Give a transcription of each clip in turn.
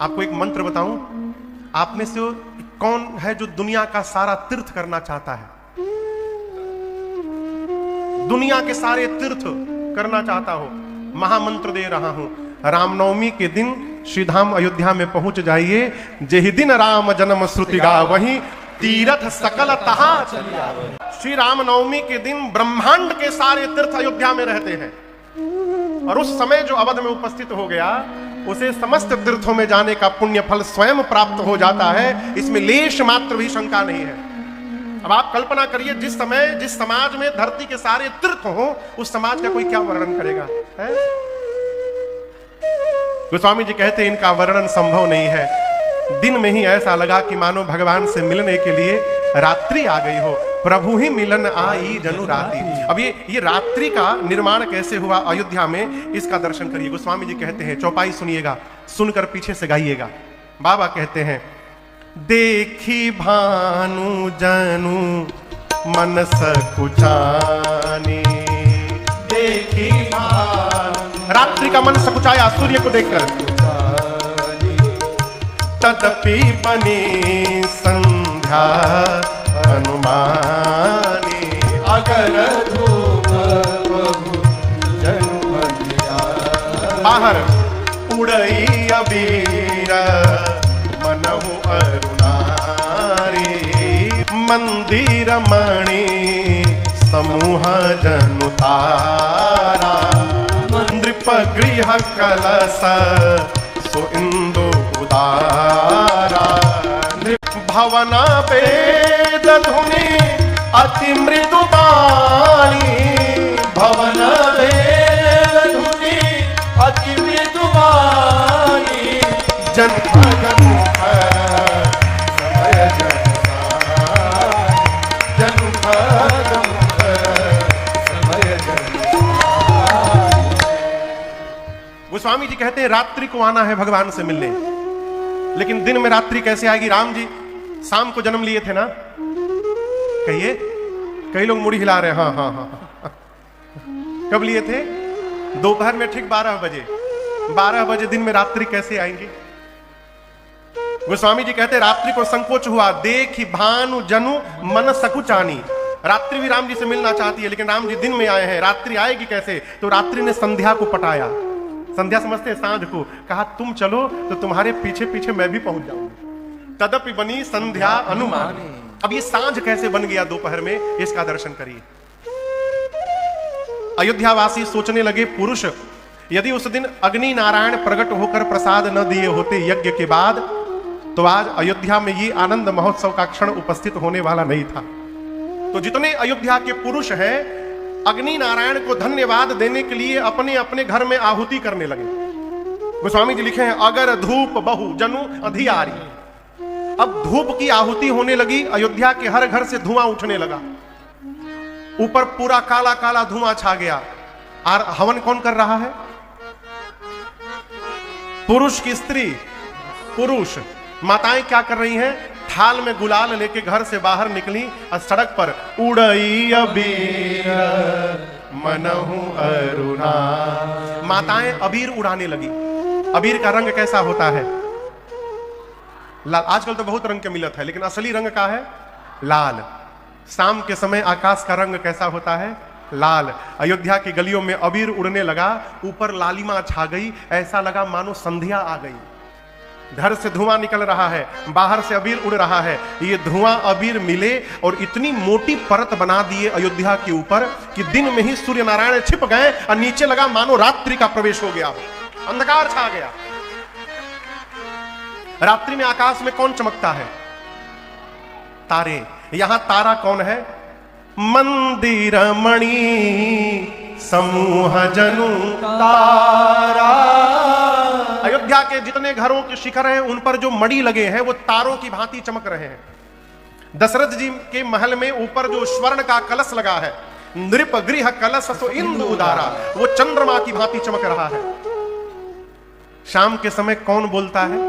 आपको एक मंत्र बताऊं, आप में से कौन है जो दुनिया का सारा तीर्थ करना चाहता है? दुनिया के सारे तीर्थ करना चाहता हो? महामंत्र दे रहा हूं, रामनवमी के दिन श्रीधाम अयोध्या में पहुंच जाइए। जेहि दिन राम जन्म श्रुति गा वहीं तीर्थ सकल तहा चलिया। श्री रामनवमी के दिन ब्रह्मांड के सारे तीर्थ अयोध्या में रहते हैं, और उस समय जो अवध में उपस्थित हो गया उसे समस्त तीर्थों में जाने का पुण्य फल स्वयं प्राप्त हो जाता है। इसमें लेश मात्र भी शंका नहीं है। अब आप कल्पना करिए, जिस समय जिस समाज में धरती के सारे तीर्थ हो, उस समाज का कोई क्या वर्णन करेगा? गोस्वामी जी कहते हैं इनका वर्णन संभव नहीं है। दिन में ही ऐसा लगा कि मानो भगवान से मिलने के लिए रात्रि आ गई हो। प्रभु ही मिलन आई जनु रात्रि। अब ये रात्रि का निर्माण कैसे हुआ अयोध्या में, इसका दर्शन करिए। गोस्वामी जी कहते हैं, चौपाई सुनिएगा, सुनकर पीछे से गाइएगा। बाबा कहते हैं, देखी भानु जनु मन सकुचानी। देखी भानु, रात्रि का मन सकुचाया सूर्य को देखकर। तदपि बनी संध्या हनुमानी। अगर धूप बहु जनु बाहर उड़ई अबीर मनहु अरुणारी। मंदिर मणि समूह जनु तारा। नृप गृह कलश सो इंदु उदारा। भवन वेद धुनि अति मृदु वाणी। भवन वेद धुनि अति मृदु वाणी। जन भगत समय जन भगत समय गोस्वामी जी कहते हैं रात्रि को आना है भगवान से मिलने, लेकिन दिन में रात्रि कैसे आएगी? राम जी शाम को जन्म लिए थे ना, कहिए। कई लोग मुड़ी हिला रहे हैं। हाँ हाँ हाँ। कब लिए थे? दोपहर में ठीक 12 बजे। 12 बजे दिन में रात्रि कैसे आएंगी? गोस्वामी जी कहते रात्रि को संकोच हुआ। देखी भानु जनु मन सकुचानी। रात्रि भी राम जी से मिलना चाहती है, लेकिन राम जी दिन में आए हैं, रात्रि आएगी कैसे? तो रात्रि ने संध्या को पटाया। संध्या समझते हैं सांझ को। कहा तुम चलो तो तुम्हारे पीछे पीछे मैं भी पहुंच जाऊंगी। तदपि बनी संध्या अनुमानी। अब ये सांझ कैसे बन गया दोपहर में, इसका दर्शन करिए। अयोध्यावासी सोचने लगे, पुरुष यदि उस दिन अग्नि नारायण प्रकट होकर प्रसाद न दिए होते यज्ञ के बाद, तो आज अयोध्या में ये आनंद महोत्सव का क्षण उपस्थित होने वाला नहीं था। तो जितने अयोध्या के पुरुष हैं, अग्नि नारायण को धन्यवाद देने के लिए अपने अपने घर में आहुति करने लगे। गोस्वामी जी लिखे हैं, अगर धूप बहु जनु अधियारी। अब धूप की आहुति होने लगी। अयोध्या के हर घर से धुआं उठने लगा। ऊपर पूरा काला काला धुआं छा गया। और हवन कौन कर रहा है? पुरुष की स्त्री, पुरुष। माताएं क्या कर रही हैं? थाल में गुलाल लेके घर से बाहर निकली और सड़क पर उड़ई अबीर मनहु अरुणा। माताएं अबीर उड़ाने लगी। अबीर का रंग कैसा होता है? लाल। आजकल तो बहुत रंग के मिलत है, लेकिन असली रंग का है लाल। शाम के समय आकाश का रंग कैसा होता है? लाल। अयोध्या की गलियों में अबीर उड़ने लगा। ऊपर लालिमा छा गई। ऐसा लगा मानो संध्या आ गई। घर से धुआं निकल रहा है, बाहर से अबीर उड़ रहा है। ये धुआं अबीर मिले और इतनी मोटी परत बना दिए अयोध्या के ऊपर कि दिन में ही सूर्य नारायण छिप गए और नीचे लगा मानो रात्रि का प्रवेश हो गया, अंधकार छा गया। रात्रि में आकाश में कौन चमकता है? तारे। यहां तारा कौन है? मंदिर मणि समूह जनु तारा। अयोध्या के जितने घरों के शिखर हैं, उन पर जो मणि लगे हैं वो तारों की भांति चमक रहे हैं। दशरथ जी के महल में ऊपर जो स्वर्ण का कलश लगा है, नृप गृह कलश सो इंदु उदारा, वो चंद्रमा की भांति चमक रहा है। शाम के समय कौन बोलता है?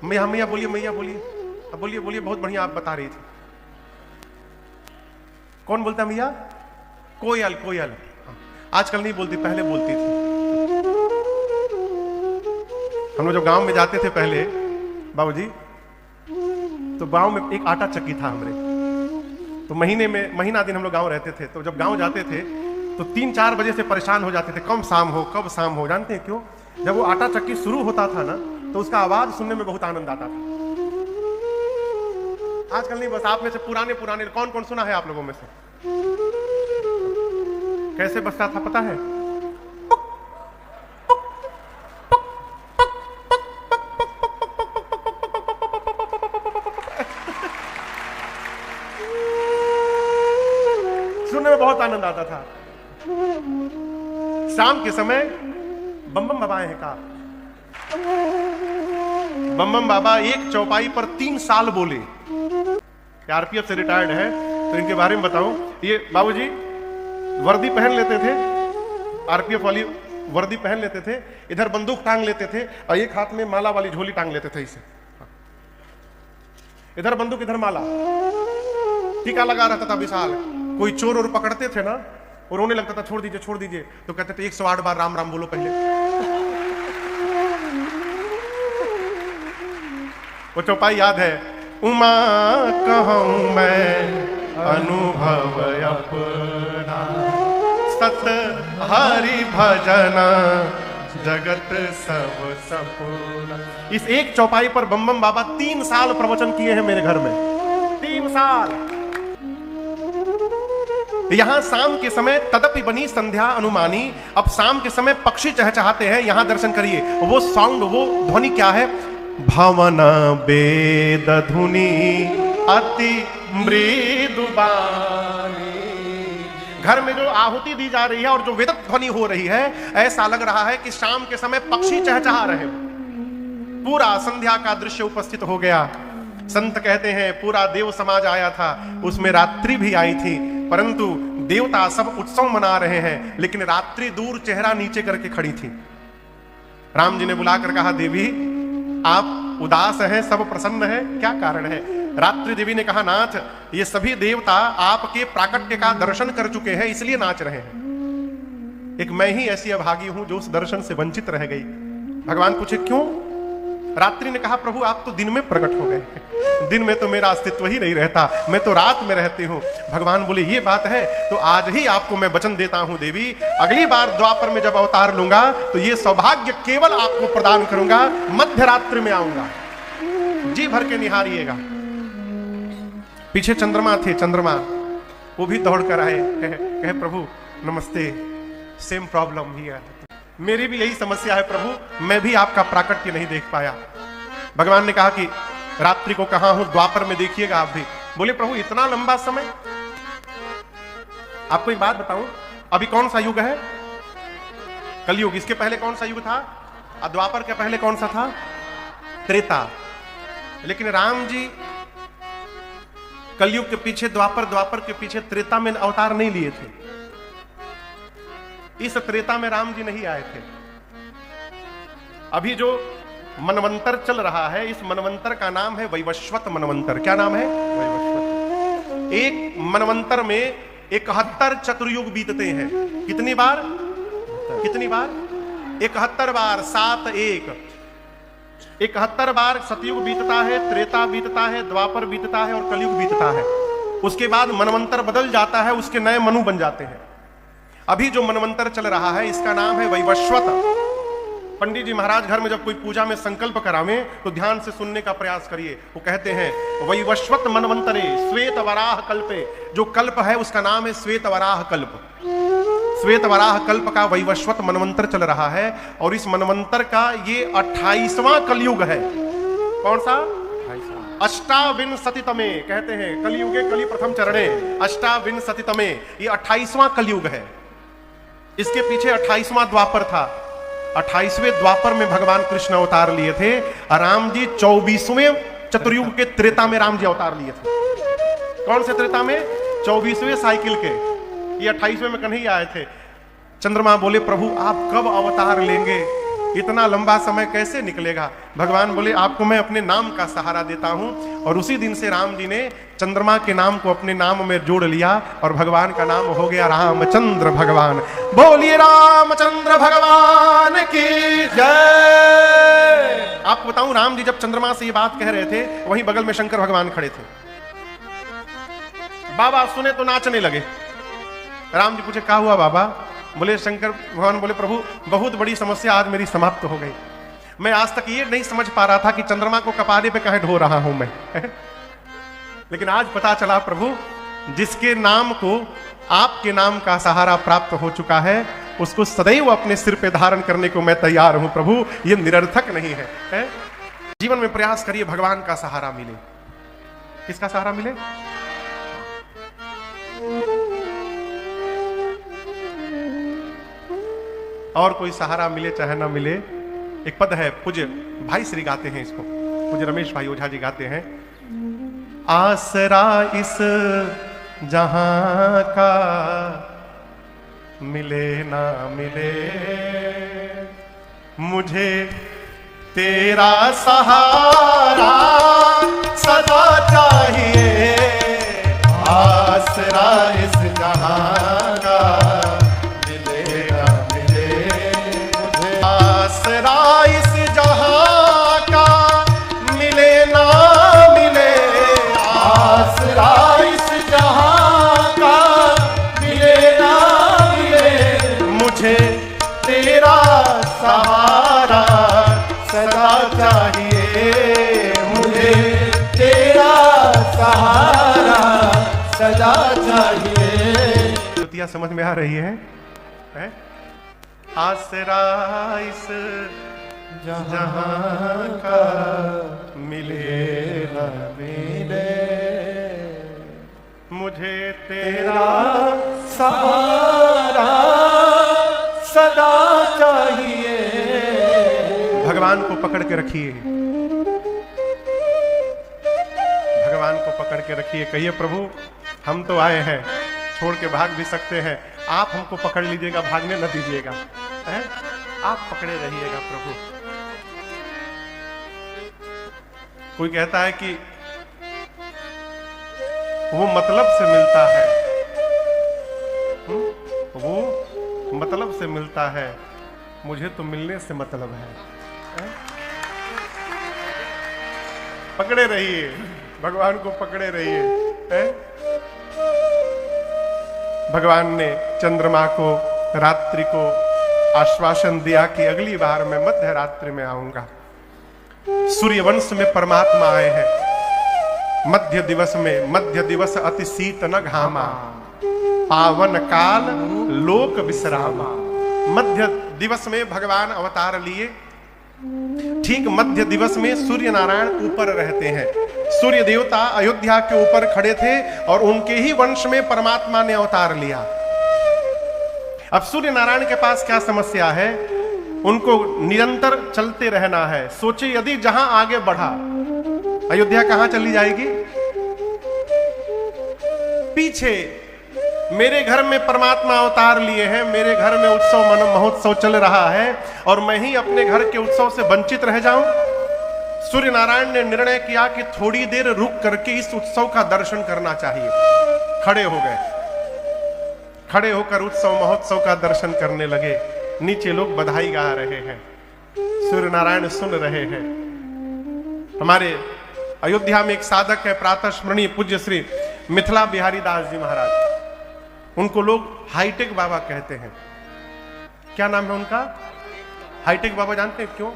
मैया मैया बोलिए, मैया बोलिए, बोलिए बोलिए, बहुत बढ़िया आप बता रही थी। कौन बोलता है मैया? कोयल। कोयल आजकल नहीं बोलती, पहले बोलती थी। हम लोग जब गांव में जाते थे पहले बाबूजी, तो गांव में एक आटा चक्की था हमारे, तो महीने में महीना दिन हम लोग गांव रहते थे। तो जब गांव जाते थे तो 3-4 बजे से परेशान हो जाते थे, कब शाम हो। जानते हैं क्यों? जब वो आटा चक्की शुरू होता था ना, तो उसका आवाज सुनने में बहुत आनंद आता था। आजकल नहीं, बस आप में से पुराने कौन कौन सुना है आप लोगों में से? कैसे बजता था पता है? सुनने में बहुत आनंद आता था। शाम के समय बम बम बाबा हैं का बम बम बाबा एक चौपाई पर 3 साल बोले। आरपीएफ से रिटायर्ड है, तो इनके बारे में बताऊं। ये बाबूजी वर्दी पहन लेते थे, आरपीएफ वाली वर्दी पहन लेते थे, इधर बंदूक टांग लेते थे और एक हाथ में माला वाली झोली टांग लेते थे। इसे इधर बंदूक इधर माला, टीका लगा रहता था विशाल। कोई चोर और पकड़ते थे ना, और रोने लगता था, छोड़ दीजिए, तो कहते थे 108 बार राम राम बोलो पहले। वो चौपाई याद है, उमा कहूं मैं अनुभव अपना, सत हरि भजना जगत सब सपना। इस एक चौपाई पर बम बम बाबा 3 साल प्रवचन किए हैं मेरे घर में, 3 साल। यहां शाम के समय तदपि बनी संध्या अनुमानी, अब शाम के समय पक्षी चहचहाते हैं, यहां दर्शन करिए। वो साउंड, वो ध्वनि क्या है? भवन वेद धुनि अति मृदु बानी। घर में जो आहुति दी जा रही है और जो वेद ध्वनि हो रही है, ऐसा लग रहा है कि शाम के समय पक्षी चहचहा रहे। पूरा संध्या का दृश्य उपस्थित हो गया। संत कहते हैं पूरा देव समाज आया था, उसमें रात्रि भी आई थी, परंतु देवता सब उत्सव मना रहे हैं, लेकिन रात्रि दूर चेहरा नीचे करके खड़ी थी। राम जी ने बुलाकर कहा, देवी आप उदास हैं, सब प्रसन्न है, क्या कारण है? रात्रि देवी ने कहा, नाथ ये सभी देवता आपके प्राकट्य का दर्शन कर चुके हैं, इसलिए नाच रहे हैं। एक मैं ही ऐसी अभागी हूं जो उस दर्शन से वंचित रह गई। भगवान पूछे क्यों? रात्रि ने कहा, प्रभु आप तो दिन में प्रकट हो गए, दिन में तो मेरा अस्तित्व ही नहीं रहता, मैं तो रात में रहती हूँ। भगवान बोले ये बात है, तो आज ही आपको मैं वचन देता हूँ देवी, अगली बार द्वापर में जब अवतार लूंगा तो ये सौभाग्य केवल आपको प्रदान करूंगा, मध्य रात्रि में आऊंगा, जी भर के निहारिएगा। पीछे चंद्रमा थे, चंद्रमा वो भी दौड़ कर आए, कहे प्रभु नमस्ते, सेम प्रॉब्लम ही है, मेरी भी यही समस्या है प्रभु, मैं भी आपका प्राकट्य नहीं देख पाया। भगवान ने कहा कि रात्रि को कहां हूं, द्वापर में देखिएगा आप भी। बोले प्रभु इतना लंबा समय? आपको एक बात बताऊं, अभी कौन सा युग है? कलयुग। इसके पहले कौन सा युग था? द्वापर के पहले कौन सा था? त्रेता। लेकिन राम जी कलयुग के पीछे द्वापर, द्वापर के पीछे त्रेता में अवतार नहीं लिए थे। इस त्रेता में राम जी नहीं आए थे। अभी जो मनवंतर चल रहा है, इस मनवंतर का नाम है वैवस्वत मनवंतर। क्या नाम है? वैवस्वत। एक मनवंतर में 71 चतुर्युग बीतते हैं। कितनी बार? 71 बार, 7 1। 71 बार सतयुग बीतता है, त्रेता बीतता है, द्वापर बीतता है और कलयुग बीतता है। उसके बाद मनवंतर बदल जाता है, उसके नए मनु बन जाते हैं। अभी जो मनवंतर चल रहा है इसका नाम है वैवस्वत। पंडित जी महाराज घर में जब कोई पूजा में संकल्प करावे तो ध्यान से सुनने का प्रयास करिए। वो कहते हैं वैवस्वत मनवंतरे श्वेत वराह कल्पे। जो कल्प है उसका नाम है श्वेत वराह कल्प। श्वेत वराह कल्प का वैवस्वत मनवंतर चल रहा है और इस मनवंतर का ये 28वां कलयुग है। कौन सा? 28विंशतितमे कहते हैं, कलयुगे कलि प्रथम चरणे 28विंशतितमे, ये 28वां कलयुग है। इसके पीछे 28वां द्वापर था। 28वें द्वापर में भगवान कृष्ण अवतार लिए थे। राम जी 24वें चतुर्युग के त्रेता में राम जी अवतार लिए थे। कौन से त्रेता में? 24वें साइकिल के। ये 28वें में कन्हैया आए थे। चंद्रमा बोले प्रभु आप कब अवतार लेंगे, इतना लंबा समय कैसे निकलेगा? भगवान बोले आपको मैं अपने नाम का सहारा देता हूं। और उसी दिन से राम जी ने चंद्रमा के नाम को अपने नाम में जोड़ लिया और भगवान का नाम हो गया रामचंद्र भगवान। बोलिए रामचंद्र भगवान की जय। बताऊं, राम जी जब चंद्रमा से ये बात कह रहे थे, वहीं बगल में शंकर भगवान खड़े थे। बाबा सुने तो नाचने लगे। राम जी पूछे, क्या हुआ बाबा? बोले, शंकर भगवान बोले, प्रभु बहुत बड़ी समस्या आज मेरी समाप्त हो गई। मैं आज तक ये नहीं समझ पा रहा था कि चंद्रमा को कपारे पे कहे ढो रहा हूं मैं लेकिन आज पता चला प्रभु, जिसके नाम को आपके नाम का सहारा प्राप्त हो चुका है, उसको सदैव अपने सिर पे धारण करने को मैं तैयार हूं प्रभु। ये निरर्थक नहीं है, जीवन में प्रयास करिए भगवान का सहारा मिले। किसका सहारा मिले? और कोई सहारा मिले चाहे ना मिले। एक पद है, पूज्य भाई श्री गाते हैं इसको, पूज्य रमेश भाई ओझा जी गाते हैं, आसरा इस जहां का मिले ना मिले, मुझे तेरा सहारा सदा चाहिए। आसरा इस जहां का मिले ना मिले, मुझे आसरा इस जहां का मिले ना मिले, आसरा इस जहां का मिले ना मिले, मुझे तेरा सहारा सदा चाहिए। मुझे तेरा सहारा सदा चाहिए। ज्योतिया समझ में आ रही है? आसरा इस जहां का मिले न मिले, मुझे तेरा सहारा सदा चाहिए। भगवान को पकड़ के रखिए, भगवान को पकड़ के रखिए। कहिए, प्रभु हम तो आए हैं, छोड़ के भाग भी सकते हैं, आप हमको पकड़ लीजिएगा, भागने न दीजिएगा, आप पकड़े रहिएगा प्रभु। कोई कहता है कि वो मतलब से मिलता है, वो मतलब से मिलता है, मुझे तो मिलने से मतलब है। पकड़े रहिए, भगवान को पकड़े रहिए। भगवान ने चंद्रमा को, रात्रि को आश्वासन दिया कि अगली बार मैं मध्य रात्रि में आऊंगा। सूर्य वंश में परमात्मा आए हैं। मध्य दिवस में, मध्य दिवस अति शीत न घामा, पावन काल लोक विश्रामा। मध्य दिवस में भगवान अवतार लिए। ठीक मध्य दिवस में सूर्य नारायण ऊपर रहते हैं। सूर्य देवता अयोध्या के ऊपर खड़े थे और उनके ही वंश में परमात्मा ने अवतार लिया। अब सूर्य नारायण के पास क्या समस्या है? उनको निरंतर चलते रहना है। सोचे, यदि जहां आगे बढ़ा, अयोध्या कहां चली जाएगी? पीछे मेरे घर में परमात्मा अवतार लिए हैं, मेरे घर में उत्सव महोत्सव चल रहा है और मैं ही अपने घर के उत्सव से वंचित रह जाऊं। सूर्य नारायण ने निर्णय किया कि थोड़ी देर रुक करके इस उत्सव का दर्शन करना चाहिए। खड़े हो गए, खड़े होकर उत्सव महोत्सव का दर्शन करने लगे। नीचे लोग बधाई गा रहे हैं, सूर्य नारायण सुन रहे हैं। हमारे अयोध्या में एक साधक है, प्रातः स्मरणीय पूज्य श्री मिथिला बिहारी दास जी महाराज। उनको लोग हाईटेक बाबा कहते हैं। क्या नाम है उनका? हाईटेक बाबा। जानते हैं क्यों?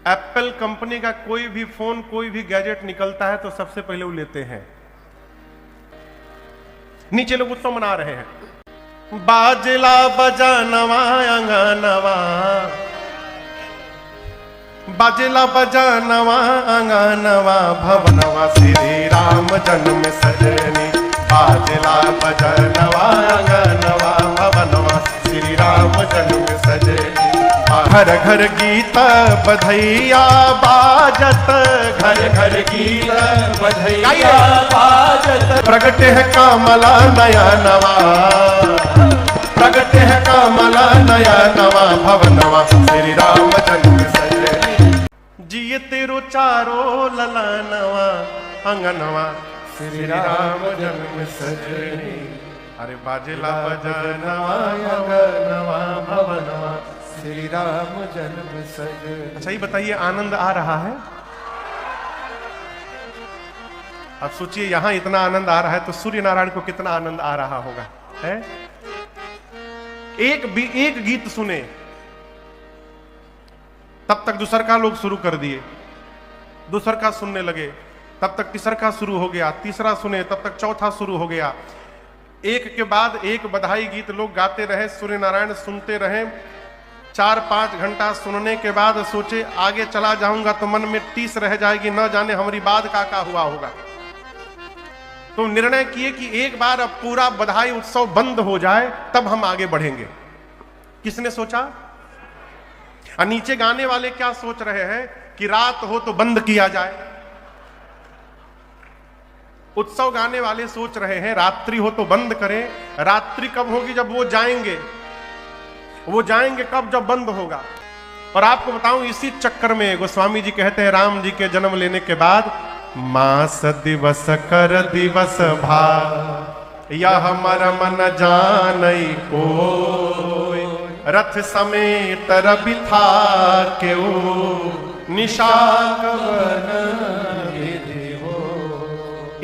एप्पल कंपनी का कोई भी फोन, कोई भी गैजेट निकलता है तो सबसे पहले वो लेते हैं। नीचे लोग उत्सव मना रहे हैं। बाजला बजानवा अंगनवा, बाजला बजानवा अंगनवा, भवनवा श्री राम जन्म सजनी। बाजला बजानवा अंगनवा, भवनवा श्री राम जन्म सजनी। घर घर गीत बधैया बाजत, घर घर गीत बधैया बाजत। प्रगट है कामला नया नवा, प्रगट है कामला नया नवा, भवनवा श्री राम जन्म सजनी। जिये तेरो चारो ललनवा, अंगनवा श्री राम जन्म सजनी। अरे बाजला बजनवा अंगनवा, भवनवा श्री राम जन्म सज। अच्छा ये बताइए, आनंद आ रहा है? अब सोचिए, यहां इतना आनंद आ रहा है तो सूर्य नारायण को कितना आनंद आ रहा होगा, है? एक गीत सुने, तब तक दूसर का लोग शुरू कर दिए, दूसर का सुनने लगे, तब तक तीसर का शुरू हो गया, तीसरा सुने तब तक चौथा शुरू हो गया। एक के बाद एक बधाई गीत लोग गाते रहे, सूर्य नारायण सुनते रहे। 4-5 घंटा सुनने के बाद सोचे आगे चला जाऊंगा तो मन में टीस रह जाएगी, न जाने हमारी बाद का हुआ होगा। तो निर्णय किए कि एक बार अब पूरा बधाई उत्सव बंद हो जाए तब हम आगे बढ़ेंगे। किसने सोचा? और नीचे गाने वाले क्या सोच रहे हैं कि रात हो तो बंद किया जाए। उत्सव गाने वाले सोच रहे हैं रात्रि हो तो बंद करें। रात्रि कब होगी? जब वो जाएंगे। वो जाएंगे कब? जब बंद होगा। और आपको बताऊं, इसी चक्कर में गोस्वामी जी कहते हैं, राम जी के जन्म लेने के बाद मास दिवस कर दिवस भा, यह मरम न जानई कोय, रथ समेत रवि था केऊ, निशा कवन विधि हो।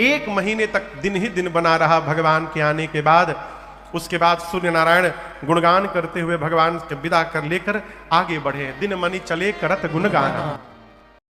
1 महीने तक दिन ही दिन बना रहा भगवान के आने के बाद। उसके बाद सूर्य नारायण गुणगान करते हुए भगवान के विदा कर लेकर आगे बढ़े। दिन मनि चले करत गुणगान।